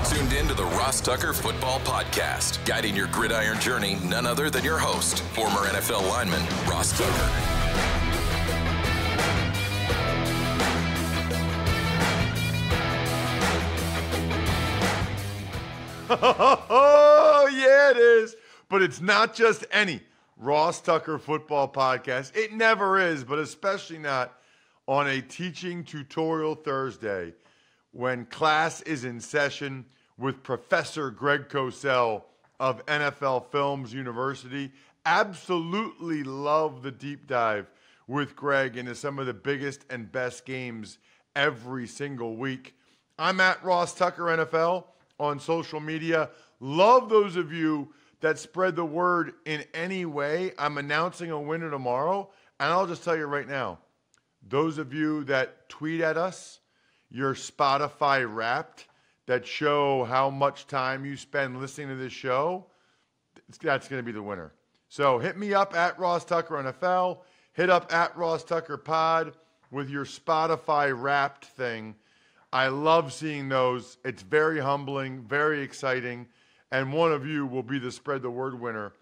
You're tuned in to the Ross Tucker Football Podcast, guiding your gridiron journey, none other than your host, former NFL lineman, Ross Tucker. Oh, yeah, it is. But it's not just any Ross Tucker Football Podcast. It never is, but especially not on a teaching tutorial Thursday when class is in session with Professor Greg Cosell of NFL Films University. Absolutely love the deep dive with Greg into some of the biggest and best games every single week. I'm at Ross Tucker NFL on social media. Love those of you that spread the word in any way. I'm announcing a winner tomorrow, and I'll just tell you right now, those of you that tweet at us, your Spotify Wrapped, that show how much time you spend listening to this show, that's going to be the winner. So hit me up at Ross Tucker NFL. Hit up at Ross Tucker Pod with your Spotify Wrapped thing. I love seeing those. It's very humbling, very exciting. And one of you will be the Spread the Word winner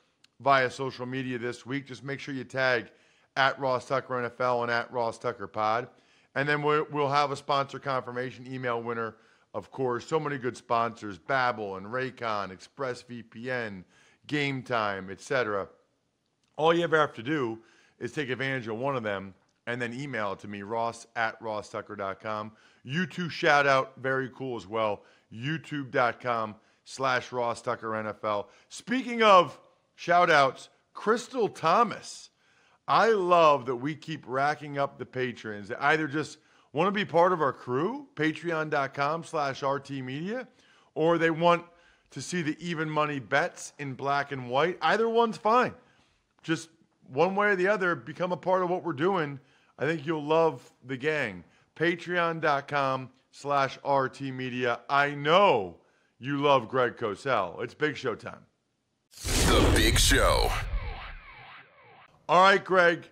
via social media this week. Just make sure you tag at Ross Tucker NFL and at Ross Tucker Pod. And then we'll have a sponsor confirmation email winner, of course. So many good sponsors, Babbel and Raycon, ExpressVPN, Game Time, etc. All you ever have to do is take advantage of one of them and then email it to me, ross at rosstucker.com. YouTube shout out, very cool as well, youtube.com/Ross Tucker NFL. Speaking of shout outs, Crystal Thomas. I love that we keep racking up the patrons that either just want to be part of our crew, patreon.com/RTmedia, or they want to see the even money bets in black and white. Either one's fine. Just one way or the other, become a part of what we're doing. I think you'll love the gang. Patreon.com/RTmedia. I know you love Greg Cosell. It's Big Show time. The Big Show. All right, Greg,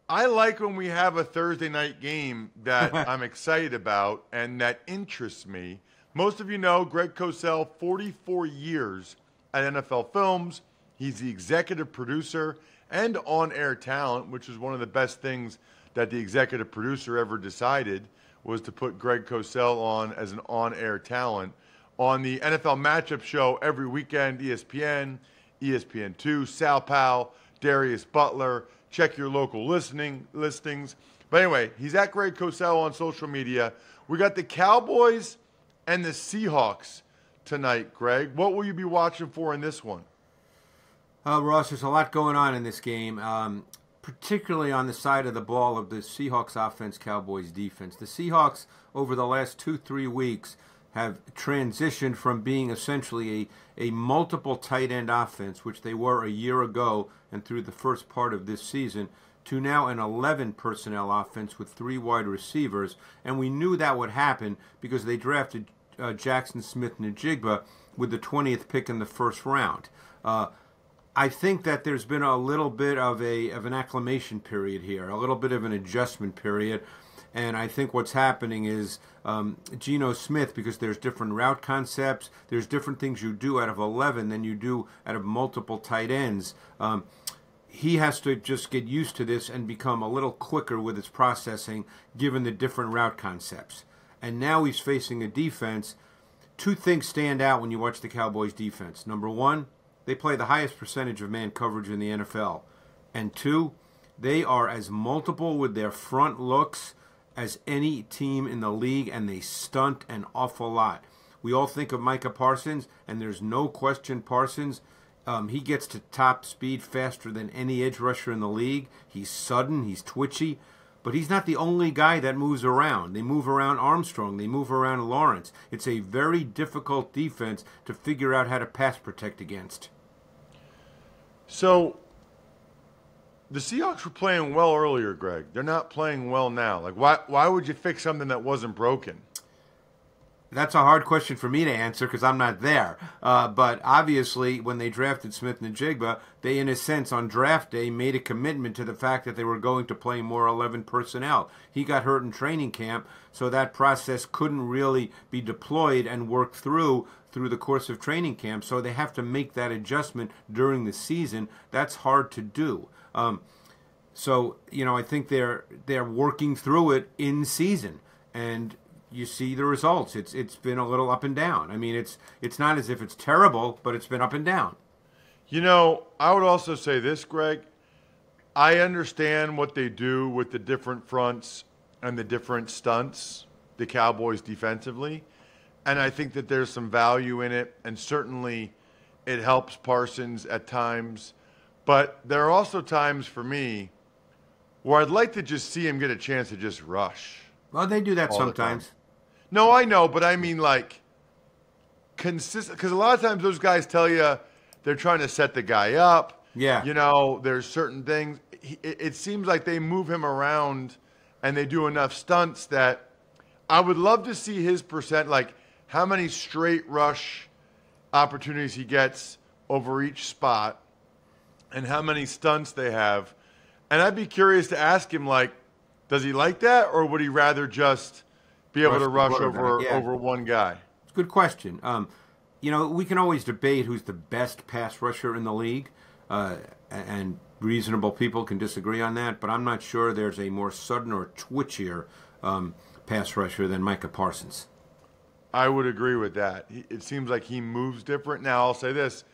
I like when we have a Thursday night game that I'm excited about and that interests me. Most of you know Greg Cosell, 44 years at NFL Films. He's the executive producer and on-air talent, which is one of the best things that the executive producer ever decided was to put Greg Cosell on as an on-air talent on the NFL Matchup Show every weekend, ESPN, ESPN2, Sal Powell, Darius Butler. Check your local listings. But anyway, he's at Greg Cosell on social media. We got the Cowboys and the Seahawks tonight, Greg. What will you be watching for in this one? Ross, there's a lot going on in this game, particularly on the side of the ball of the Seahawks offense, Cowboys defense. The Seahawks, over the last 2-3 weeks, have transitioned from being essentially a multiple tight end offense, which they were a year ago and through the first part of this season, to now an 11 personnel offense with 3 wide receivers. And we knew that would happen because they drafted Jackson Smith-Njigba with the 20th pick in the first round. I think that there's been a little bit of an acclimation period here, a little bit of an adjustment period. And I think what's happening is Geno Smith, because there's different route concepts, there's different things you do out of 11 than you do out of multiple tight ends. He has to just get used to this and become a little quicker with his processing, given the different route concepts. And now he's facing a defense. 2 things stand out when you watch the Cowboys defense. Number 1, they play the highest percentage of man coverage in the NFL. And 2, they are as multiple with their front looks as any team in the league, and they stunt an awful lot. We all think of Micah Parsons, and there's no question Parsons, he gets to top speed faster than any edge rusher in the league. He's sudden, he's twitchy, but he's not the only guy that moves around. They move around Armstrong, they move around Lawrence. It's a very difficult defense to figure out how to pass protect against. So the Seahawks were playing well earlier, Greg. They're not playing well now. Like, why would you fix something that wasn't broken? That's a hard question for me to answer because I'm not there. But obviously, when they drafted Smith-Njigba, they, in a sense, on draft day, made a commitment to the fact that they were going to play more 11 personnel. He got hurt in training camp, so that process couldn't really be deployed and worked through the course of training camp. So they have to make that adjustment during the season. That's hard to do. So, I think they're working through it in season, and you see the results. It's been a little up and down. I mean, it's not as if it's terrible, but it's been up and down. I would also say this, Greg. I understand what they do with the different fronts and the different stunts, the Cowboys defensively, and I think that there's some value in it, and certainly it helps Parsons at times. But there are also times for me where I'd like to just see him get a chance to just rush. Well, they do that sometimes. No, I know, but I mean like consistent. Because a lot of times those guys tell you they're trying to set the guy up. Yeah. There's certain things. It seems like they move him around and they do enough stunts that I would love to see his percent, like how many straight rush opportunities he gets over each spot and how many stunts they have. And I'd be curious to ask him, like, does he like that, or would he rather just be able to rush over one guy? It's a good question. We can always debate who's the best pass rusher in the league, and reasonable people can disagree on that, but I'm not sure there's a more sudden or twitchier pass rusher than Micah Parsons. I would agree with that. It seems like he moves different. Now, I'll say this.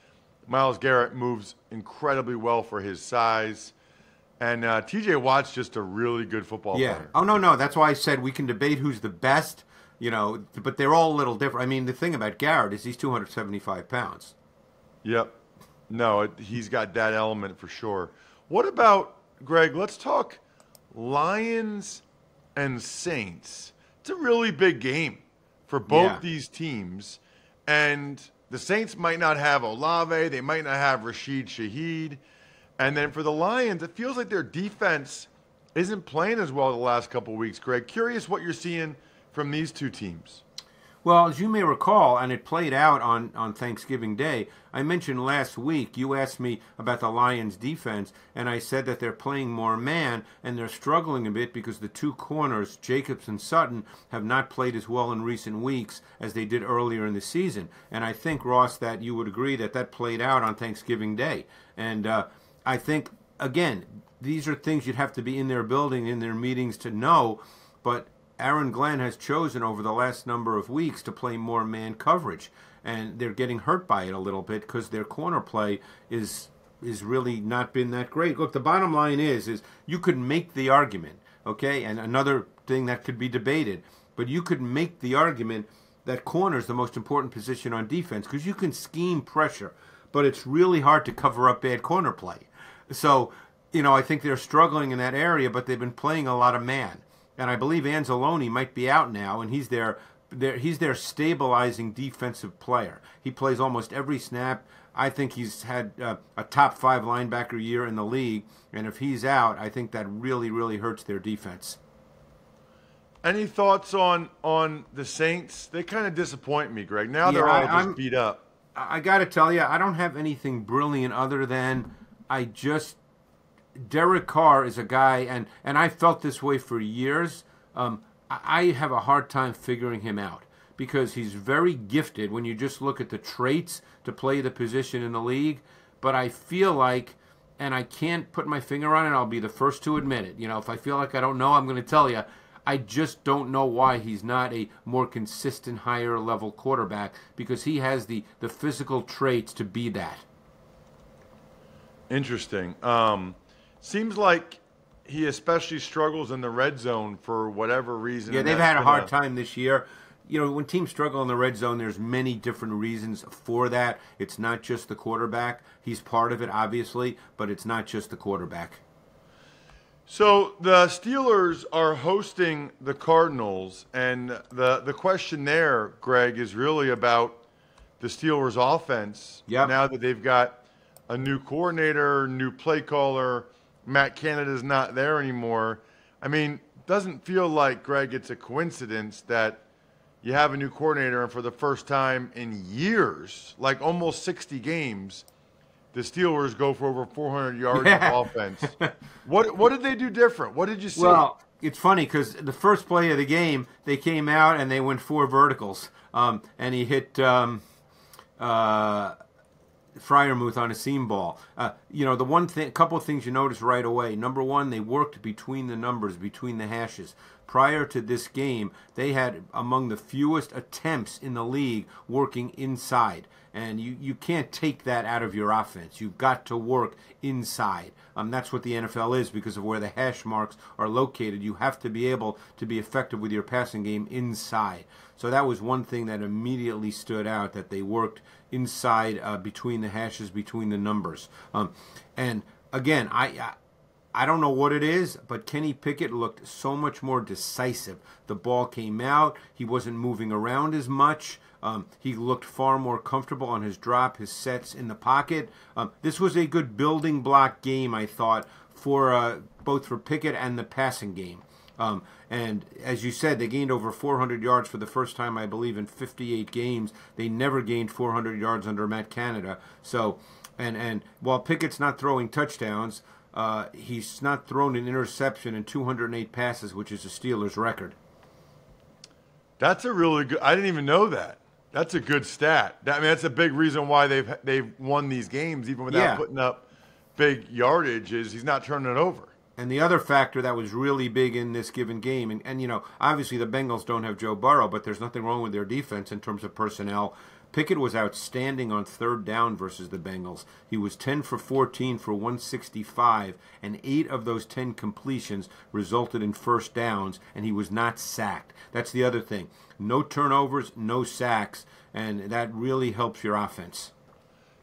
Myles Garrett moves incredibly well for his size. And T.J. Watt's just a really good football player. Oh, no. That's why I said we can debate who's the best, but they're all a little different. I mean, the thing about Garrett is he's 275 pounds. Yep. No, he's got that element for sure. What about, Greg, let's talk Lions and Saints. It's a really big game for both these teams. And the Saints might not have Olave. They might not have Rashid Shaheed. And then for the Lions, it feels like their defense isn't playing as well the last couple of weeks, Greg. Curious what you're seeing from these two teams. Well, as you may recall, and it played out on Thanksgiving Day, I mentioned last week, you asked me about the Lions' defense, and I said that they're playing more man, and they're struggling a bit because the two corners, Jacobs and Sutton, have not played as well in recent weeks as they did earlier in the season. And I think, Ross, that you would agree that played out on Thanksgiving Day. And I think, again, these are things you'd have to be in their building, in their meetings to know, but Aaron Glenn has chosen over the last number of weeks to play more man coverage, and they're getting hurt by it a little bit because their corner play is really not been that great. Look, the bottom line is you could make the argument, okay, and another thing that could be debated, but you could make the argument that corner is the most important position on defense because you can scheme pressure, but it's really hard to cover up bad corner play. So, I think they're struggling in that area, but they've been playing a lot of man. And I believe Anzalone might be out now, and he's their stabilizing defensive player. He plays almost every snap. I think he's had a top 5 linebacker year in the league, and if he's out, I think that really, really hurts their defense. Any thoughts on the Saints? They kind of disappoint me, Greg. Now they're all just beat up. I got to tell you, I don't have anything brilliant other than Derek Carr is a guy, and I felt this way for years. I have a hard time figuring him out because he's very gifted when you just look at the traits to play the position in the league. But I feel like, and I can't put my finger on it, I'll be the first to admit it. If I feel like I don't know, I'm going to tell you. I just don't know why he's not a more consistent, higher-level quarterback because he has the physical traits to be that. Interesting. Seems like he especially struggles in the red zone for whatever reason. Yeah, they've had a hard time this year. When teams struggle in the red zone, there's many different reasons for that. It's not just the quarterback. He's part of it, obviously, but it's not just the quarterback. So the Steelers are hosting the Cardinals, and the question there, Greg, is really about the Steelers' offense. Yep. Now that they've got a new coordinator, new play caller, Matt Canada's not there anymore. I mean, doesn't feel like, Greg, it's a coincidence that you have a new coordinator, and for the first time in years, like almost 60 games, the Steelers go for over 400 yards of offense. What did they do different? What did you see? Well, it's funny because the first play of the game, they came out and they went 4 verticals, and he hit Freiermuth on a seam ball. The couple of things you notice right away. Number one, they worked between the numbers, between the hashes. Prior to this game, they had among the fewest attempts in the league working inside. And you can't take that out of your offense. You've got to work inside. That's what the NFL is because of where the hash marks are located. You have to be able to be effective with your passing game inside. So that was one thing that immediately stood out, that they worked inside between the hashes, between the numbers. And again, I don't know what it is, but Kenny Pickett looked so much more decisive. The ball came out. He wasn't moving around as much. He looked far more comfortable on his drop, his sets in the pocket. This was a good building block game, I thought, for both for Pickett and the passing game. And as you said, they gained over 400 yards for the first time, I believe, in 58 games. They never gained 400 yards under Matt Canada. So, and while Pickett's not throwing touchdowns, he's not thrown an interception in 208 passes, which is a Steelers record. That's a really good. I didn't even know that. That's a good stat. That's a big reason why they've won these games, even without putting up big yardage. Is he's not turning it over. And the other factor that was really big in this given game, and obviously the Bengals don't have Joe Burrow, but there's nothing wrong with their defense in terms of personnel. Pickett was outstanding on third down versus the Bengals. He was 10 for 14 for 165, and 8 of those 10 completions resulted in first downs, and he was not sacked. That's the other thing. No turnovers, no sacks, and that really helps your offense.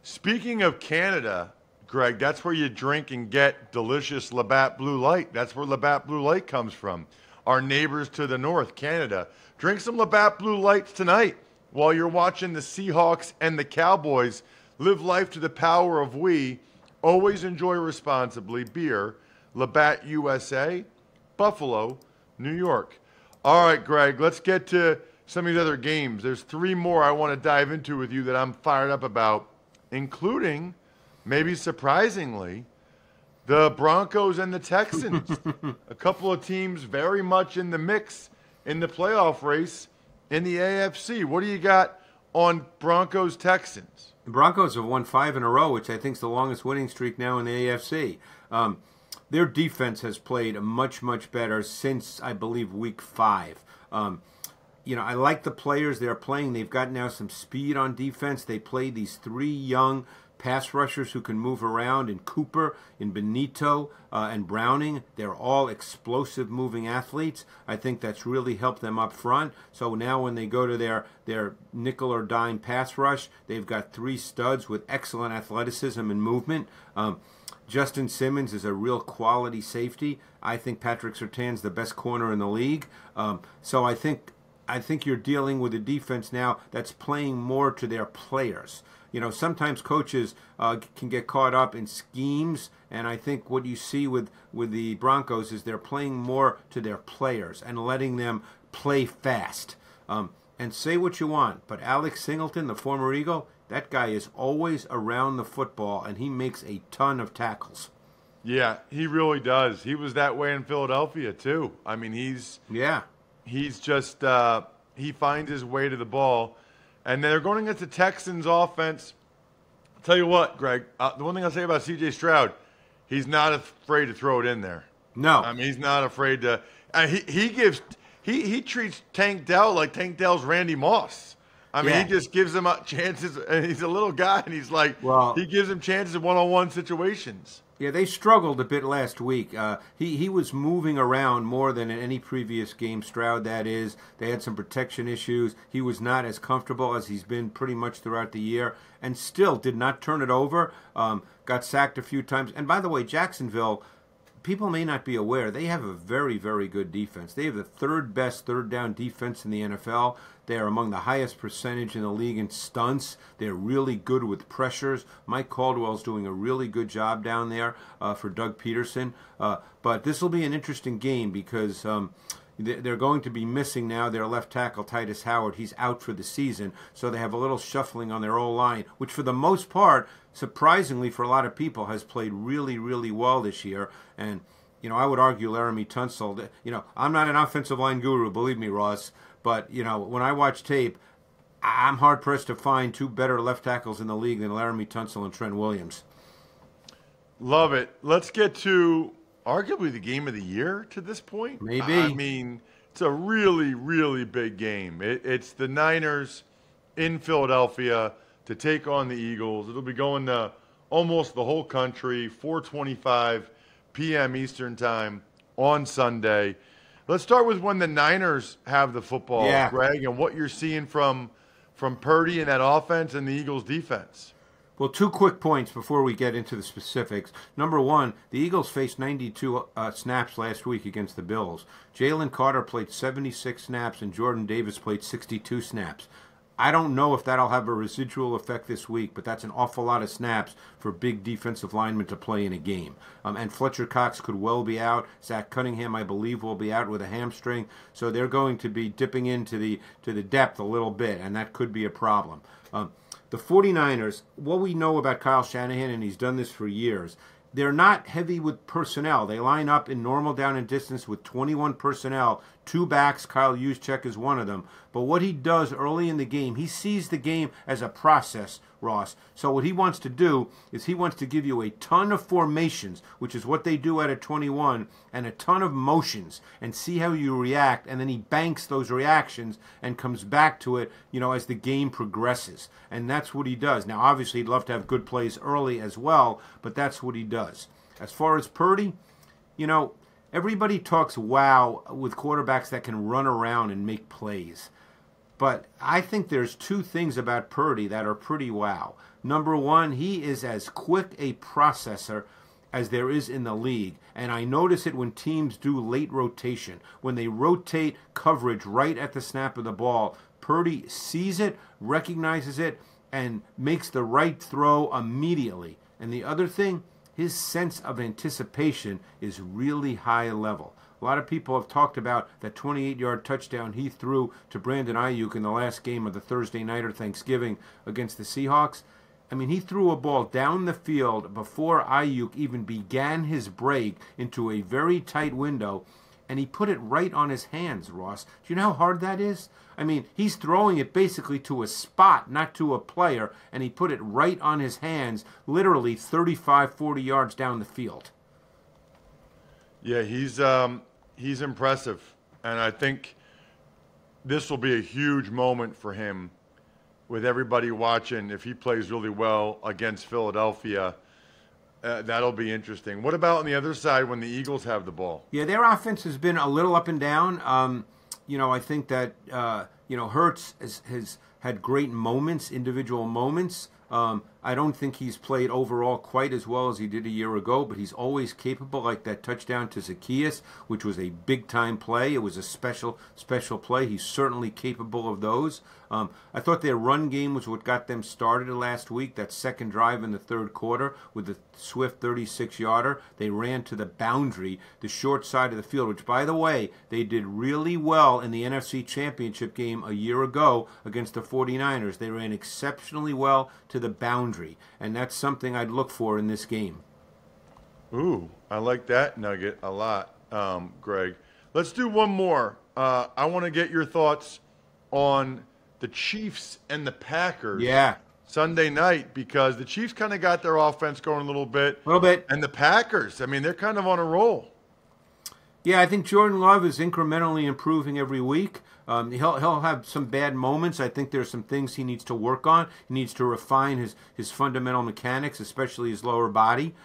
Speaking of Canada, Greg, that's where you drink and get delicious Labatt Blue Light. That's where Labatt Blue Light comes from. Our neighbors to the north, Canada. Drink some Labatt Blue Lights tonight while you're watching the Seahawks and the Cowboys. Live life to the power of we. Always enjoy responsibly. Beer, Labatt USA, Buffalo, New York. All right, Greg, let's get to some of these other games. There's 3 more I want to dive into with you that I'm fired up about, including, maybe surprisingly, the Broncos and the Texans. A couple of teams very much in the mix in the playoff race in the AFC. What do you got on Broncos-Texans? The Broncos have won 5 in a row, which I think is the longest winning streak now in the AFC. Their defense has played much, much better since, I believe, week 5. I like the players they're playing. They've got now some speed on defense. They play these 3 young pass rushers who can move around in Cooper, in Benito, and Browning. They're all explosive moving athletes. I think that's really helped them up front. So now when they go to their nickel or dime pass rush, they've got 3 studs with excellent athleticism and movement. Justin Simmons is a real quality safety. I think Patrick Surtain's the best corner in the league. So I think you're dealing with a defense now that's playing more to their players. Sometimes coaches can get caught up in schemes, and I think what you see with the Broncos is they're playing more to their players and letting them play fast. And say what you want, but Alex Singleton, the former Eagle, that guy is always around the football, and he makes a ton of tackles. Yeah, he really does. He was that way in Philadelphia, too. I mean, he's just he finds his way to the ball. And they're going against the Texans offense. I'll tell you what, Greg, the one thing I'll say about C.J. Stroud, he's not afraid to throw it in there. No. I mean, he's not afraid to he treats Tank Dell like Tank Dell's Randy Moss. I mean, he just gives him chances, and he's a little guy, and he's like, he gives him chances in one-on-one situations. Yeah, they struggled a bit last week. He was moving around more than in any previous game, Stroud, that is. They had some protection issues. He was not as comfortable as he's been pretty much throughout the year, and still did not turn it over. Got sacked a few times. And by the way, Jacksonville, people may not be aware, they have a very, very good defense. They have the 3rd best third down defense in the NFL. They are among the highest percentage in the league in stunts. They're really good with pressures. Mike Caldwell's doing a really good job down there for Doug Peterson. But this will be an interesting game because, They're going to be missing now their left tackle, Titus Howard. He's out for the season, so they have a little shuffling on their O-line, which for the most part, surprisingly for a lot of people, has played really, really well this year. And, I would argue Laramie Tunsil, I'm not an offensive line guru, believe me, Ross, but, when I watch tape, I'm hard-pressed to find two better left tackles in the league than Laramie Tunsil and Trent Williams. Love it. Let's get to arguably the game of the year to this point. Maybe. I mean, it's a really, really big game. It's the Niners in Philadelphia to take on the Eagles. It'll be going to almost the whole country, 4:25 p.m. Eastern Time on Sunday. Let's start with when the Niners have the football, Greg, and what you're seeing from Purdy and that offense and the Eagles' defense. Well, 2 quick points before we get into the specifics. Number one, the Eagles faced 92 snaps last week against the Bills. Jalen Carter played 76 snaps and Jordan Davis played 62 snaps. I don't know if that'll have a residual effect this week, but that's an awful lot of snaps for big defensive linemen to play in a game. And Fletcher Cox could well be out. Zach Cunningham, I believe, will be out with a hamstring. So they're going to be dipping into the depth a little bit, and that could be a problem. The 49ers, what we know about Kyle Shanahan, and he's done this for years, they're not heavy with personnel. They line up in normal down and distance with 21 personnel, 2 backs. Kyle Juszczyk is one of them. But what he does early in the game, he sees the game as a process, Ross. So what he wants to do is he wants to give you a ton of formations, which is what they do at a 21, and a ton of motions, and see how you react. And then he banks those reactions and comes back to it, as the game progresses. And that's what he does. Now, obviously, he'd love to have good plays early as well, but that's what he does. As far as Purdy, everybody talks wow with quarterbacks that can run around and make plays. But I think there's 2 things about Purdy that are pretty wow. Number one, he is as quick a processor as there is in the league. And I notice it when teams do late rotation. When they rotate coverage right at the snap of the ball, Purdy sees it, recognizes it, and makes the right throw immediately. And the other thing, his sense of anticipation is really high level. A lot of people have talked about that 28-yard touchdown he threw to Brandon Ayuk in the last game of the Thursday night or Thanksgiving against the Seahawks. I mean, he threw a ball down the field before Ayuk even began his break into a very tight window, and he put it right on his hands, Ross. Do you know how hard that is? I mean, he's throwing it basically to a spot, not to a player, and he put it right on his hands, literally 35, 40 yards down the field. Yeah, he's impressive, and I think this will be a huge moment for him with everybody watching. If he plays really well against Philadelphia, that'll be interesting. What about on the other side when the Eagles have the ball? Yeah, their offense has been a little up and down. I think that Hurts has had great moments, individual moments. I don't think he's played overall quite as well as he did a year ago, but he's always capable, like that touchdown to Zacchaeus, which was a big-time play. It was a special play. He's certainly capable of those. I thought their run game was what got them started last week, that second drive in the third quarter with the swift 36-yarder. They ran to the boundary, the short side of the field, which, by the way, they did really well in the NFC Championship game a year ago against the 49ers. They ran exceptionally well to the boundary, and that's something I'd look for in this game. Ooh, I like that nugget a lot, Greg. Let's do one more. I want to get your thoughts on the Chiefs and the Packers Sunday night, because the Chiefs kind of got their offense going a little bit. And the Packers, I mean, they're kind of on a roll. Yeah, I think Jordan Love is incrementally improving every week. He'll have some bad moments. I think there's some things he needs to work on. He needs to refine his fundamental mechanics, especially his lower body.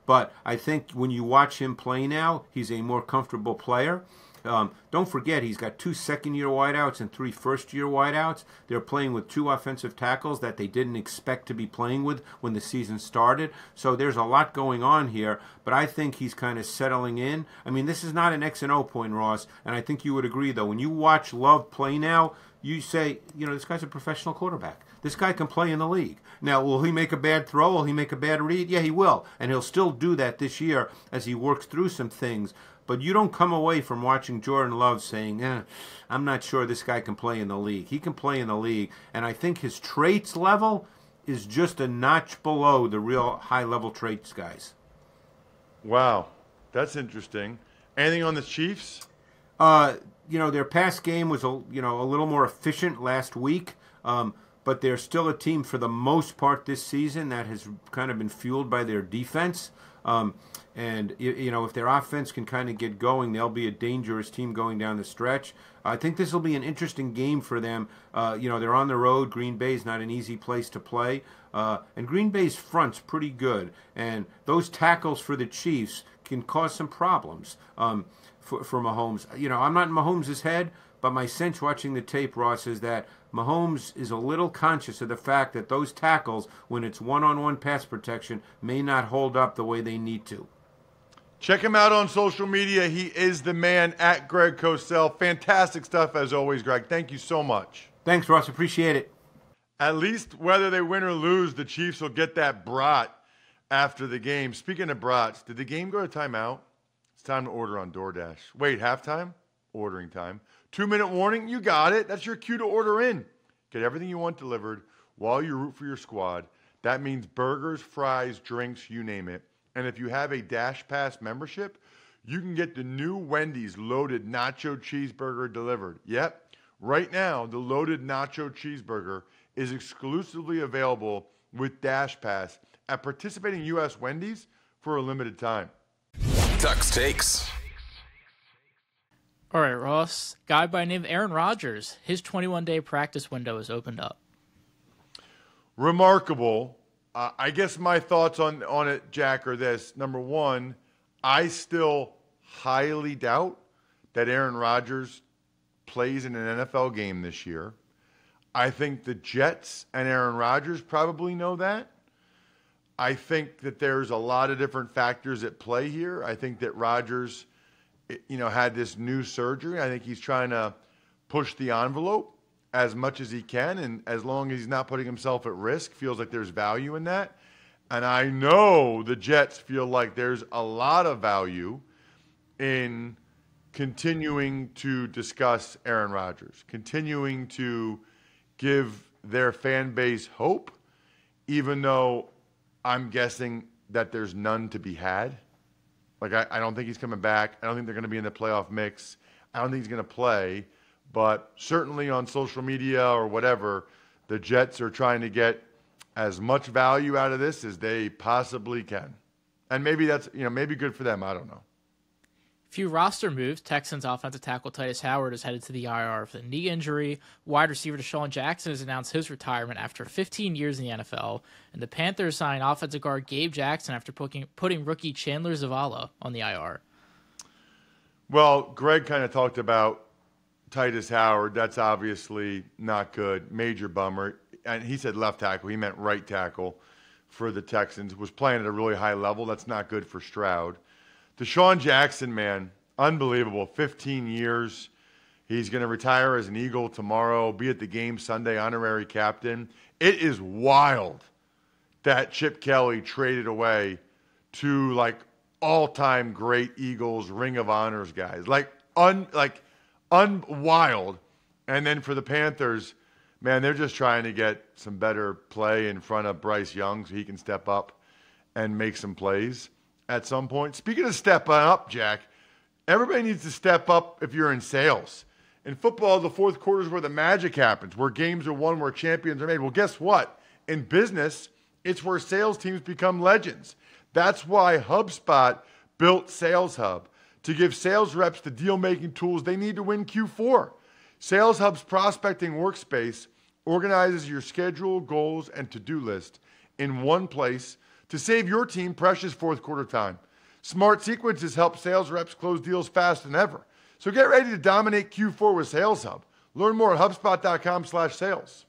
But I think when you watch him play now, he's a more comfortable player. Don't forget, he's got 2 second-year wideouts and 3 first-year wideouts. They're playing with 2 offensive tackles that they didn't expect to be playing with when the season started. So there's a lot going on here, but I think he's kind of settling in. I mean, this is not an X and O point, Ross, and I think you would agree, though. When you watch Love play now, you say, this guy's a professional quarterback. This guy can play in the league. Now, will he make a bad throw? Will he make a bad read? Yeah, he will, and he'll still do that this year as he works through some things. But you don't come away from watching Jordan Love saying, I'm not sure this guy can play in the league. He can play in the league, and I think his traits level is just a notch below the real high-level traits guys. Wow, that's interesting. Anything on the Chiefs? Their pass game was a little more efficient last week, but they're still a team for the most part this season that has kind of been fueled by their defense. And if their offense can kind of get going, they'll be a dangerous team going down the stretch. I think this will be an interesting game for them. They're on the road. Green Bay is not an easy place to play. And Green Bay's front's pretty good. And those tackles for the Chiefs can cause some problems for Mahomes. I'm not in Mahomes' head, but my sense watching the tape, Ross, is that Mahomes is a little conscious of the fact that those tackles, when it's one-on-one pass protection, may not hold up the way they need to. Check him out on social media. He is the man at Greg Cosell. Fantastic stuff as always, Greg. Thank you so much. Thanks, Ross. Appreciate it. At least whether they win or lose, the Chiefs will get that brat after the game. Speaking of brats, did the game go to timeout? It's time to order on DoorDash. Wait, halftime? Ordering time. 2-minute warning? You got it. That's your cue to order in. Get everything you want delivered while you root for your squad. That means burgers, fries, drinks, you name it. And if you have a Dash Pass membership, you can get the new Wendy's Loaded Nacho Cheeseburger delivered. Yep, right now, the Loaded Nacho Cheeseburger is exclusively available with Dash Pass at participating U.S. Wendy's for a limited time. Tux Takes. All right, Ross. Guy by the name of Aaron Rodgers. His 21-day practice window is opened up. Remarkable. I guess my thoughts on it, Jack, are this. Number one, I still highly doubt that Aaron Rodgers plays in an NFL game this year. I think the Jets and Aaron Rodgers probably know that. I think that there's a lot of different factors at play here. I think that Rodgers, had this new surgery. I think he's trying to push the envelope as much as he can, and as long as he's not putting himself at risk, feels like there's value in that. And I know the Jets feel like there's a lot of value in continuing to discuss Aaron Rodgers, continuing to give their fan base hope, even though I'm guessing that there's none to be had. Like, I don't think he's coming back. I don't think they're going to be in the playoff mix. I don't think he's going to play. But certainly on social media or whatever, the Jets are trying to get as much value out of this as they possibly can. And maybe that's, maybe good for them. I don't know. Few roster moves. Texans offensive tackle Titus Howard is headed to the IR for the knee injury. Wide receiver Deshaun Jackson has announced his retirement after 15 years in the NFL. And the Panthers signed offensive guard Gabe Jackson after putting rookie Chandler Zavala on the IR. Well, Greg kind of talked about Titus Howard. That's obviously not good. Major bummer. And he said left tackle. He meant right tackle for the Texans. Was playing at a really high level. That's not good for Stroud. Deshaun Jackson, man, unbelievable. 15 years. He's going to retire as an Eagle tomorrow, be at the game Sunday, honorary captain. It is wild that Chip Kelly traded away two, all-time great Eagles Ring of Honors guys. Wild. And then for the Panthers, man, they're just trying to get some better play in front of Bryce Young so he can step up and make some plays at some point. Speaking of stepping up, Jack, everybody needs to step up if you're in sales. In football, the fourth quarter is where the magic happens, where games are won, where champions are made. Well, guess what? In business, it's where sales teams become legends. That's why HubSpot built Sales Hub, to give sales reps the deal-making tools they need to win Q4. Sales Hub's prospecting workspace organizes your schedule, goals, and to-do list in one place to save your team precious fourth quarter time. Smart sequences help sales reps close deals faster than ever. So get ready to dominate Q4 with Sales Hub. Learn more at HubSpot.com/sales.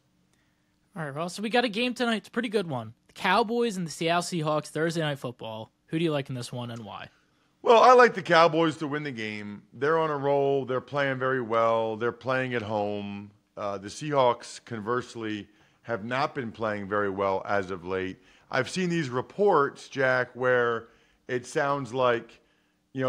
All right, well, so we got a game tonight. It's a pretty good one. The Cowboys and the Seattle Seahawks, Thursday Night Football. Who do you like in this one and why? Well, I like the Cowboys to win the game. They're on a roll. They're playing very well. They're playing at home. The Seahawks, conversely, have not been playing very well as of late. I've seen these reports, Jack, where it sounds like,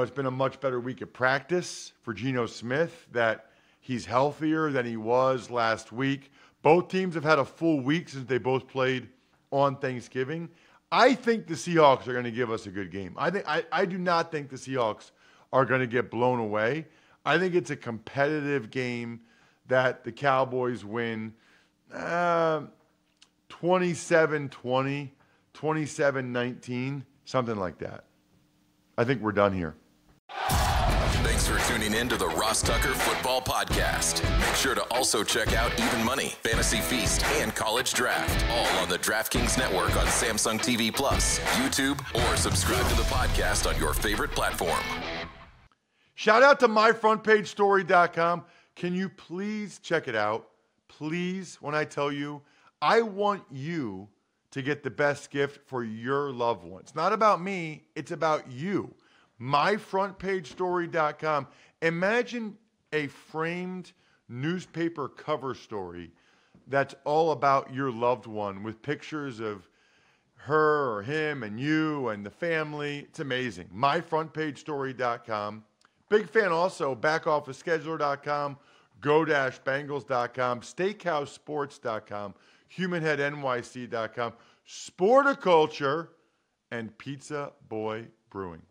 it's been a much better week of practice for Geno Smith, that he's healthier than he was last week. Both teams have had a full week since they both played on Thanksgiving. I think the Seahawks are going to give us a good game. I do not think the Seahawks are going to get blown away. I think it's a competitive game that the Cowboys win 27-20, 27-19, something like that. I think we're done here. Thanks for tuning in to the Ross Tucker Football Podcast. Make sure to also check out Even Money, Fantasy Feast, and College Draft, all on the DraftKings Network on Samsung TV Plus, YouTube, or subscribe to the podcast on your favorite platform. Shout out to myfrontpagestory.com. Can you please check it out? Please, when I tell you, I want you to get the best gift for your loved one. It's not about me, it's about you. myfrontpagestory.com. Imagine a framed newspaper cover story that's all about your loved one with pictures of her or him and you and the family. It's amazing. myfrontpagestory.com. Big fan also, backofficescheduler.com, go-bangles.com, steakhousesports.com, humanheadnyc.com, Sporticulture, and Pizza Boy Brewing.